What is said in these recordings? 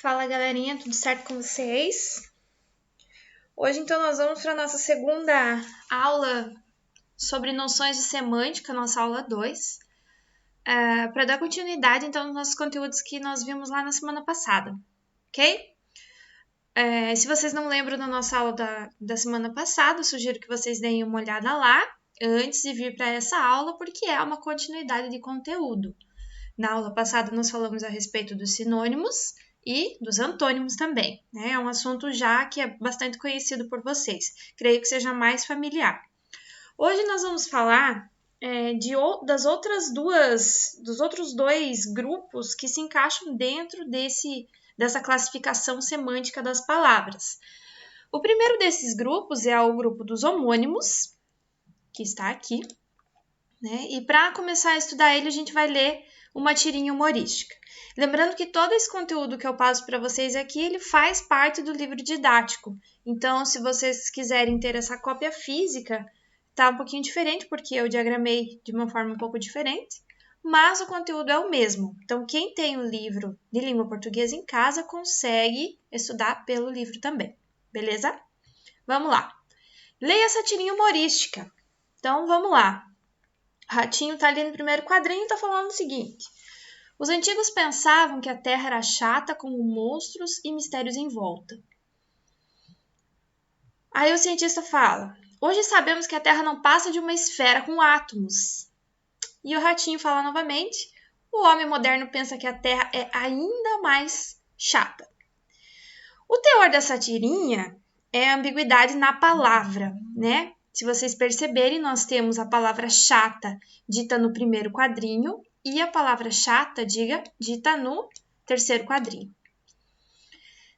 Fala galerinha, tudo certo com vocês? Hoje então nós vamos para a nossa segunda aula sobre noções de semântica, nossa aula 2, para dar continuidade então nos nossos conteúdos que nós vimos lá na semana passada, ok? Se vocês não lembram da nossa aula da semana passada, eu sugiro que vocês deem uma olhada lá antes de vir para essa aula, porque é uma continuidade de conteúdo. Na aula passada nós falamos a respeito dos sinônimos e dos antônimos também, né? É um assunto já que é bastante conhecido por vocês, creio que seja mais familiar. Hoje nós vamos falar dos outros dois grupos que se encaixam dentro dessa classificação semântica das palavras. O primeiro desses grupos é o grupo dos homônimos, que está aqui, né? E para começar a estudar ele, a gente vai ler uma tirinha humorística. Lembrando que todo esse conteúdo que eu passo para vocês aqui, ele faz parte do livro didático. Então, se vocês quiserem ter essa cópia física, tá um pouquinho diferente, porque eu diagramei de uma forma um pouco diferente, mas o conteúdo é o mesmo. Então, quem tem o livro de língua portuguesa em casa, consegue estudar pelo livro também, beleza? Vamos lá. Leia essa tirinha humorística. Então, vamos lá. O ratinho está ali no primeiro quadrinho e está falando o seguinte: os antigos pensavam que a Terra era chata, como monstros e mistérios em volta. Aí o cientista fala: hoje sabemos que a Terra não passa de uma esfera com átomos. E o ratinho fala novamente: o homem moderno pensa que a Terra é ainda mais chata. O teor dessa tirinha é a ambiguidade na palavra, né? Se vocês perceberem, nós temos a palavra chata dita no primeiro quadrinho e a palavra chata dita no terceiro quadrinho.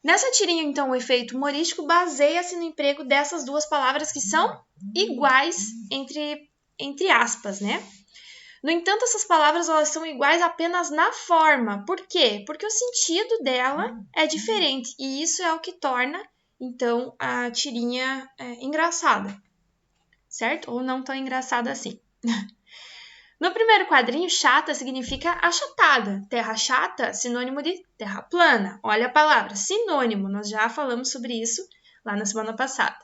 Nessa tirinha, então, o efeito humorístico baseia-se no emprego dessas duas palavras que são iguais entre aspas, né? No entanto, essas palavras elas são iguais apenas na forma. Por quê? Porque o sentido dela é diferente e isso é o que torna, então, a tirinha engraçada. Certo? Ou não tão engraçada assim. No primeiro quadrinho, chata significa achatada. Terra chata, sinônimo de terra plana. Olha a palavra, sinônimo. Nós já falamos sobre isso lá na semana passada.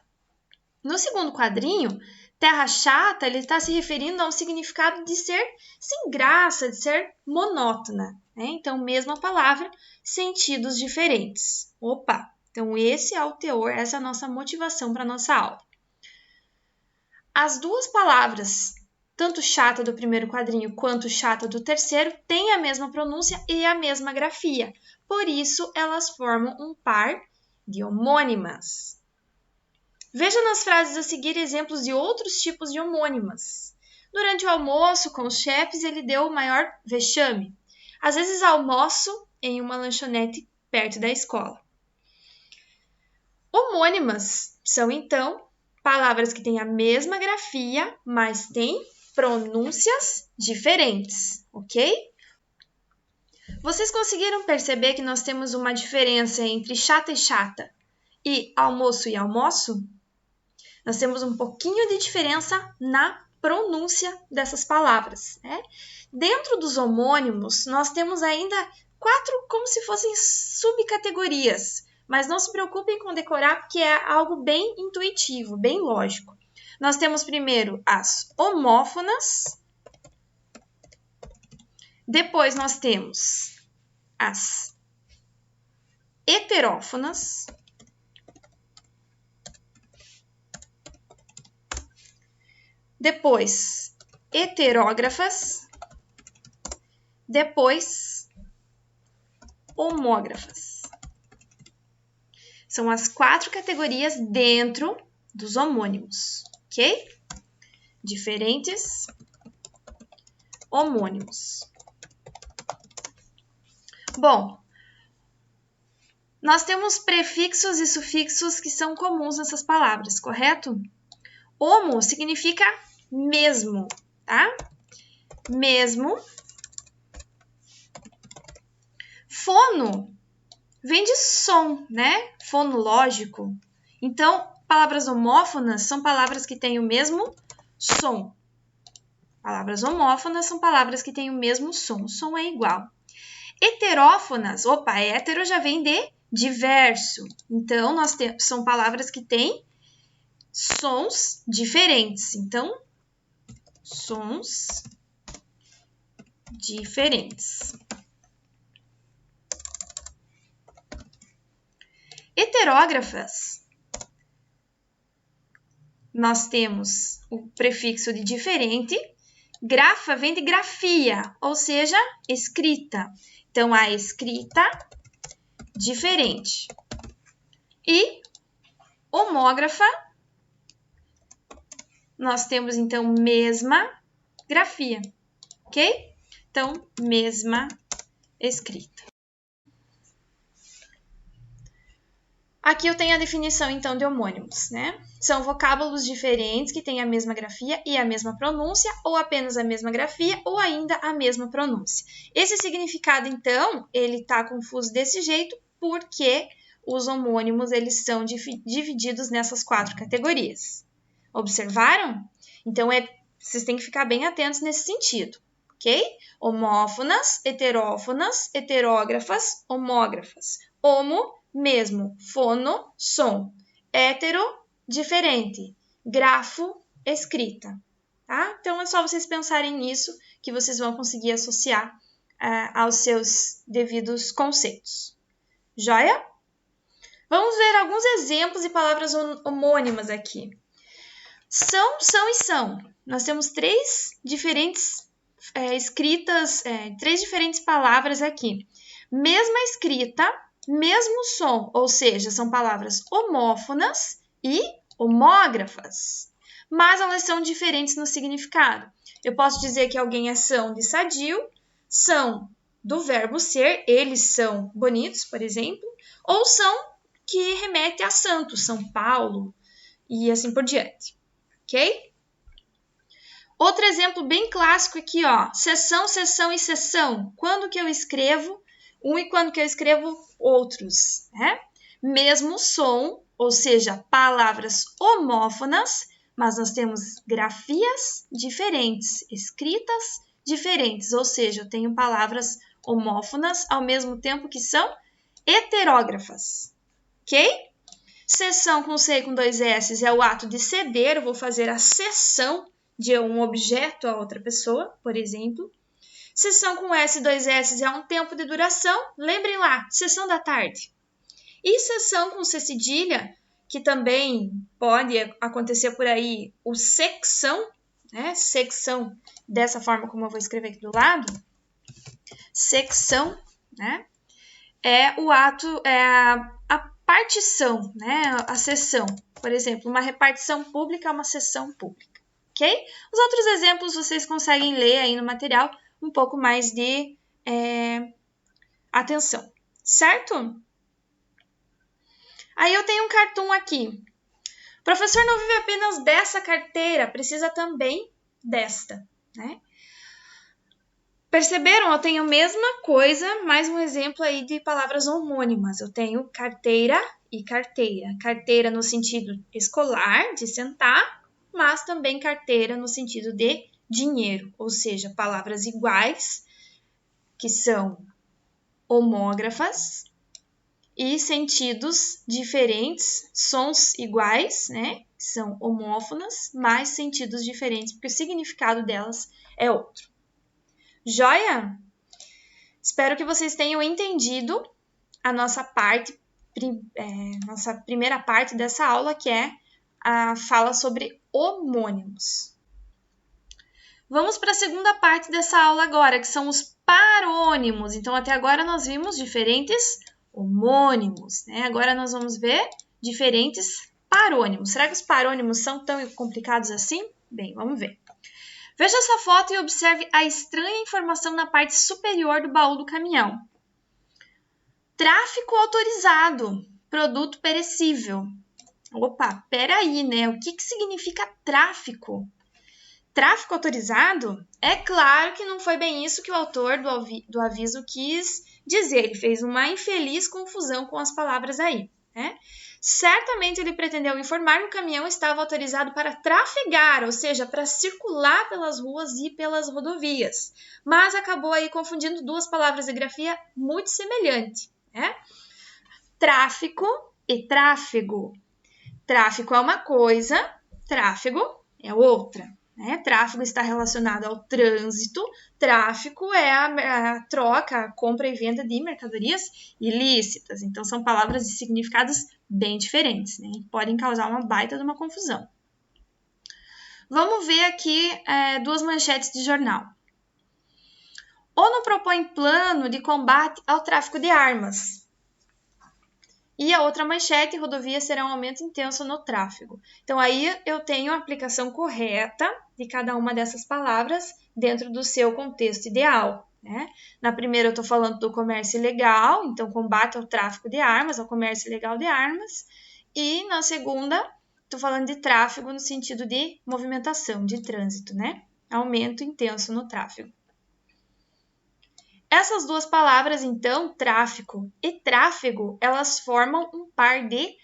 No segundo quadrinho, terra chata, ele está se referindo ao significado de ser sem graça, de ser monótona. Né? Então, mesma palavra, sentidos diferentes. Opa! Então, esse é o teor, essa é a nossa motivação para a nossa aula. As duas palavras, tanto chata do primeiro quadrinho quanto chata do terceiro, têm a mesma pronúncia e a mesma grafia. Por isso, elas formam um par de homônimas. Veja nas frases a seguir exemplos de outros tipos de homônimas. Durante o almoço com os chefes, ele deu o maior vexame. Às vezes almoço em uma lanchonete perto da escola. Homônimas são, então, palavras que têm a mesma grafia, mas têm pronúncias diferentes, ok? Vocês conseguiram perceber que nós temos uma diferença entre chata e chata e almoço? Nós temos um pouquinho de diferença na pronúncia dessas palavras, né? Dentro dos homônimos, nós temos ainda 4 como se fossem subcategorias. Mas não se preocupem com decorar, porque é algo bem intuitivo, bem lógico. Nós temos primeiro as homófonas. Depois nós temos as heterófonas. Depois, heterógrafas. Depois, homógrafas. São as 4 categorias dentro dos homônimos, ok? Diferentes homônimos. Bom, nós temos prefixos e sufixos que são comuns nessas palavras, correto? Homo significa mesmo, tá? Mesmo. Fono vem de som, né? Fonológico. Então, palavras homófonas são palavras que têm o mesmo som. Palavras homófonas são palavras que têm o mesmo som. O som é igual. Heterófonas, opa, hétero já vem de diverso. Então, são palavras que têm sons diferentes. Então, sons diferentes. Heterógrafas, nós temos o prefixo de diferente. Grafa vem de grafia, ou seja, escrita. Então, a escrita diferente. E homógrafa, nós temos, então, mesma grafia, ok? Então, mesma escrita. Aqui eu tenho a definição, então, de homônimos, né? São vocábulos diferentes que têm a mesma grafia e a mesma pronúncia, ou apenas a mesma grafia, ou ainda a mesma pronúncia. Esse significado, então, ele está confuso desse jeito porque os homônimos, eles são divididos nessas 4 categorias. Observaram? Então, vocês têm que ficar bem atentos nesse sentido, ok? Homófonas, heterófonas, heterógrafas, homógrafas. Homo, mesmo. Fono, som. Hétero, diferente. Grafo, escrita. Tá? Então, é só vocês pensarem nisso que vocês vão conseguir associar aos seus devidos conceitos. Joia? Vamos ver alguns exemplos de palavras homônimas aqui. São, são e são. Nós temos 3 diferentes escritas, 3 diferentes palavras aqui. Mesma escrita, mesmo som, ou seja, são palavras homófonas e homógrafas, mas elas são diferentes no significado. Eu posso dizer que alguém é são de sadio, são do verbo ser, eles são bonitos, por exemplo, ou são que remete a santo, São Paulo e assim por diante, ok? Outro exemplo bem clássico aqui, ó, seção, sessão e sessão. Quando que eu escrevo um e quando que eu escrevo outros, né? Mesmo som, ou seja, palavras homófonas, mas nós temos grafias diferentes, escritas diferentes, ou seja, eu tenho palavras homófonas ao mesmo tempo que são heterógrafas, ok? Cessão com C com 2 S é o ato de ceder, eu vou fazer a cessão de um objeto a outra pessoa, por exemplo. Sessão com S, 2 S é um tempo de duração. Lembrem lá, sessão da tarde. E sessão com C cedilha, que também pode acontecer por aí, o secção, né? Secção, dessa forma como eu vou escrever aqui do lado. Secção, né? É o ato, a partição, né? A seção. Por exemplo, uma repartição pública é uma seção pública, ok? Os outros exemplos vocês conseguem ler aí no material um pouco mais de atenção, certo? Aí eu tenho um cartoon aqui. O professor não vive apenas dessa carteira, precisa também desta, né? Perceberam? Eu tenho a mesma coisa, mais um exemplo aí de palavras homônimas. Eu tenho carteira e carteira. Carteira no sentido escolar, de sentar, mas também carteira no sentido de dinheiro, ou seja, palavras iguais, que são homógrafas, e sentidos diferentes, sons iguais, né, que são homófonas, mas sentidos diferentes, porque o significado delas é outro. Joia? Espero que vocês tenham entendido a nossa primeira parte dessa aula, que é a fala sobre homônimos. Vamos para a segunda parte dessa aula agora, que são os parônimos. Então, até agora nós vimos diferentes homônimos, né? Agora nós vamos ver diferentes parônimos. Será que os parônimos são tão complicados assim? Bem, vamos ver. Veja essa foto e observe a estranha informação na parte superior do baú do caminhão. Tráfico autorizado, produto perecível. Opa, peraí, né? O que significa tráfico? Tráfico autorizado? É claro que não foi bem isso que o autor do aviso quis dizer. Ele fez uma infeliz confusão com as palavras aí. né? Certamente ele pretendeu informar que o caminhão estava autorizado para trafegar, ou seja, para circular pelas ruas e pelas rodovias, mas acabou aí confundindo duas palavras de grafia muito semelhantes, né? Tráfico e tráfego. Tráfico é uma coisa, tráfego é outra. Né? Tráfego está relacionado ao trânsito, tráfico é a troca, a compra e venda de mercadorias ilícitas. Então, são palavras de significados bem diferentes, né? Podem causar uma baita de uma confusão. Vamos ver aqui duas manchetes de jornal. ONU propõe plano de combate ao tráfico de armas. E a outra manchete, rodovias serão um aumento intenso no tráfego. Então, aí eu tenho a aplicação correta de cada uma dessas palavras dentro do seu contexto ideal. Né? Na primeira, eu estou falando do comércio ilegal, então, combate ao tráfico de armas, ao comércio ilegal de armas. E na segunda, estou falando de tráfego no sentido de movimentação, de trânsito, né? Aumento intenso no tráfego. Essas duas palavras, então, tráfico e tráfego, elas formam um par de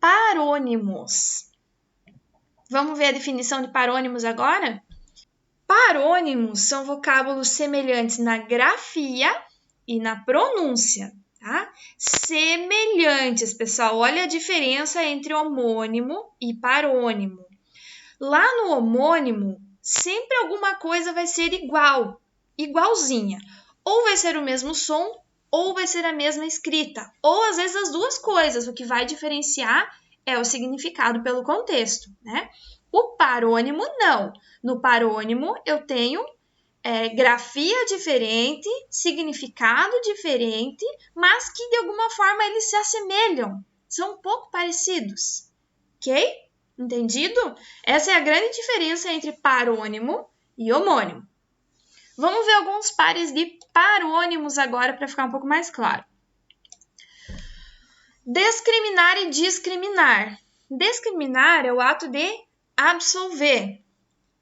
parônimos. Vamos ver a definição de parônimos agora? Parônimos são vocábulos semelhantes na grafia e na pronúncia, tá? Semelhantes, pessoal. Olha a diferença entre homônimo e parônimo. Lá no homônimo, sempre alguma coisa vai ser igual, igualzinha. Ou vai ser o mesmo som, ou vai ser a mesma escrita. Ou, às vezes, as duas coisas. O que vai diferenciar é o significado pelo contexto, né? O parônimo, não. No parônimo, eu tenho grafia diferente, significado diferente, mas que, de alguma forma, eles se assemelham. São um pouco parecidos, ok? Entendido? Essa é a grande diferença entre parônimo e homônimo. Vamos ver alguns pares de parônimos agora para ficar um pouco mais claro. Discriminar e discriminar. Discriminar é o ato de absolver.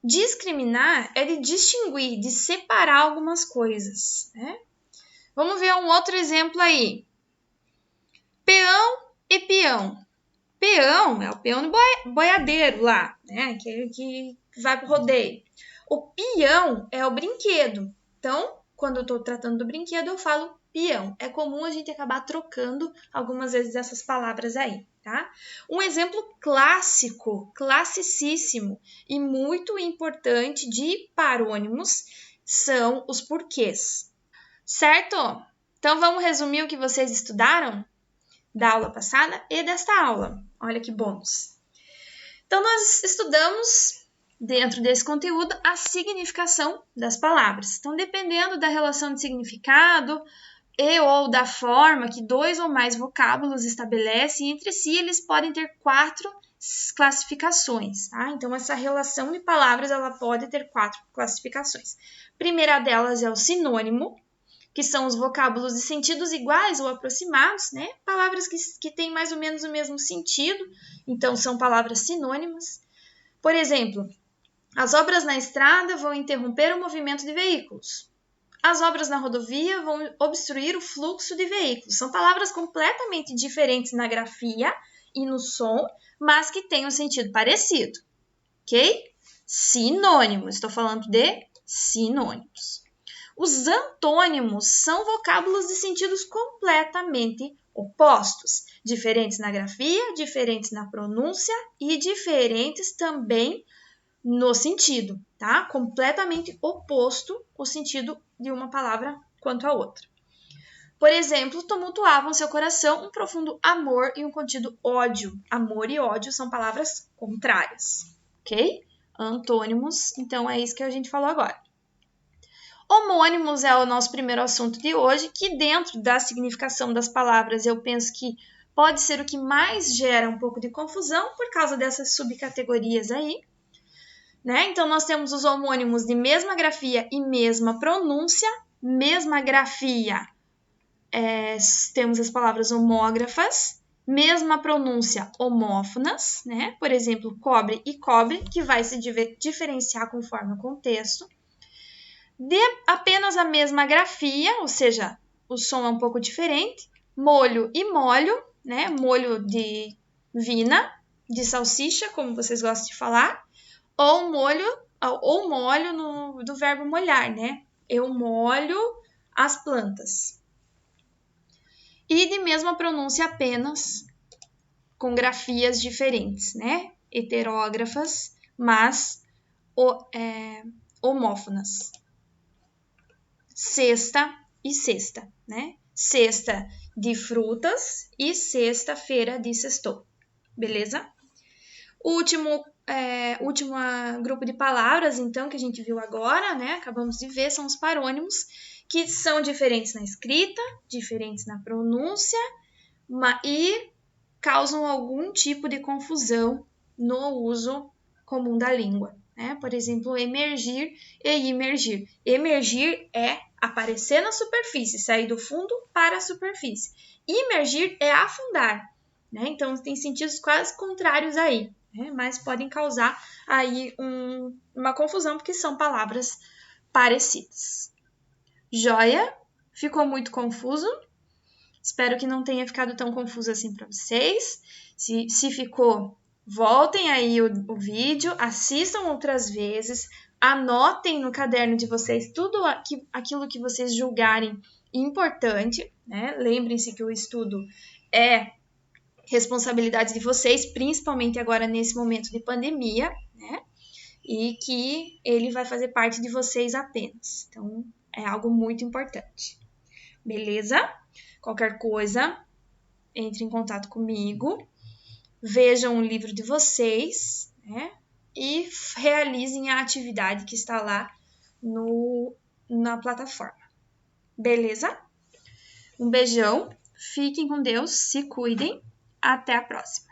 Discriminar é de distinguir, de separar algumas coisas. Né? Vamos ver um outro exemplo aí. Peão e peão. Peão é o peão do boiadeiro lá, né? que vai para o rodeio. O peão é o brinquedo. Então, quando eu estou tratando do brinquedo, eu falo peão. É comum a gente acabar trocando algumas vezes essas palavras aí, tá? Um exemplo clássico, classicíssimo e muito importante de parônimos são os porquês. Certo? Então, vamos resumir o que vocês estudaram da aula passada e desta aula. Olha que bônus. Então, nós estudamos dentro desse conteúdo a significação das palavras. Então, dependendo da relação de significado e ou da forma que dois ou mais vocábulos estabelecem entre si, eles podem ter 4 classificações, tá? Então, essa relação de palavras, ela pode ter 4 classificações. A primeira delas é o sinônimo, que são os vocábulos de sentidos iguais ou aproximados, né? Palavras que têm mais ou menos o mesmo sentido, então são palavras sinônimas. Por exemplo, as obras na estrada vão interromper o movimento de veículos. As obras na rodovia vão obstruir o fluxo de veículos. São palavras completamente diferentes na grafia e no som, mas que têm um sentido parecido, ok? Sinônimos, estou falando de sinônimos. Os antônimos são vocábulos de sentidos completamente opostos, diferentes na grafia, diferentes na pronúncia e diferentes também no sentido, tá? Completamente oposto o sentido de uma palavra quanto à outra. Por exemplo, tumultuavam seu coração um profundo amor e um contido ódio. Amor e ódio são palavras contrárias, ok? Antônimos, então é isso que a gente falou agora. Homônimos é o nosso primeiro assunto de hoje, que dentro da significação das palavras eu penso que pode ser o que mais gera um pouco de confusão por causa dessas subcategorias aí. Né? Então, nós temos os homônimos de mesma grafia e mesma pronúncia. Mesma grafia, temos as palavras homógrafas. Mesma pronúncia, homófonas. Né? Por exemplo, cobre e cobre, que vai se diferenciar conforme o contexto. De apenas a mesma grafia, ou seja, o som é um pouco diferente. Molho e molho, né? Molho de vina, de salsicha, como vocês gostam de falar, ou molho do verbo molhar, né? Eu molho as plantas. E de mesma pronúncia apenas, com grafias diferentes, né? Heterógrafas, mas homófonas. Sexta e sexta, né? Sexta de frutas e sexta-feira de sextou. Beleza? O último grupo de palavras, então, que a gente viu agora, né? Acabamos de ver, são os parônimos, que são diferentes na escrita, diferentes na pronúncia e causam algum tipo de confusão no uso comum da língua. Né? Por exemplo, emergir e imergir. Emergir é aparecer na superfície, sair do fundo para a superfície. Imergir é afundar. Né? Então, tem sentidos quase contrários aí, né? Mas podem causar aí uma confusão, porque são palavras parecidas. Joia? Ficou muito confuso? Espero que não tenha ficado tão confuso assim para vocês. Se ficou, voltem aí o vídeo, assistam outras vezes, anotem no caderno de vocês tudo aquilo que vocês julgarem importante, né? Lembrem-se que o estudo é responsabilidade de vocês, principalmente agora nesse momento de pandemia, né? E que ele vai fazer parte de vocês apenas. Então, é algo muito importante. Beleza? Qualquer coisa, entre em contato comigo, vejam o livro de vocês, né? E realizem a atividade que está lá na plataforma. Beleza? Um beijão, fiquem com Deus, se cuidem, até a próxima!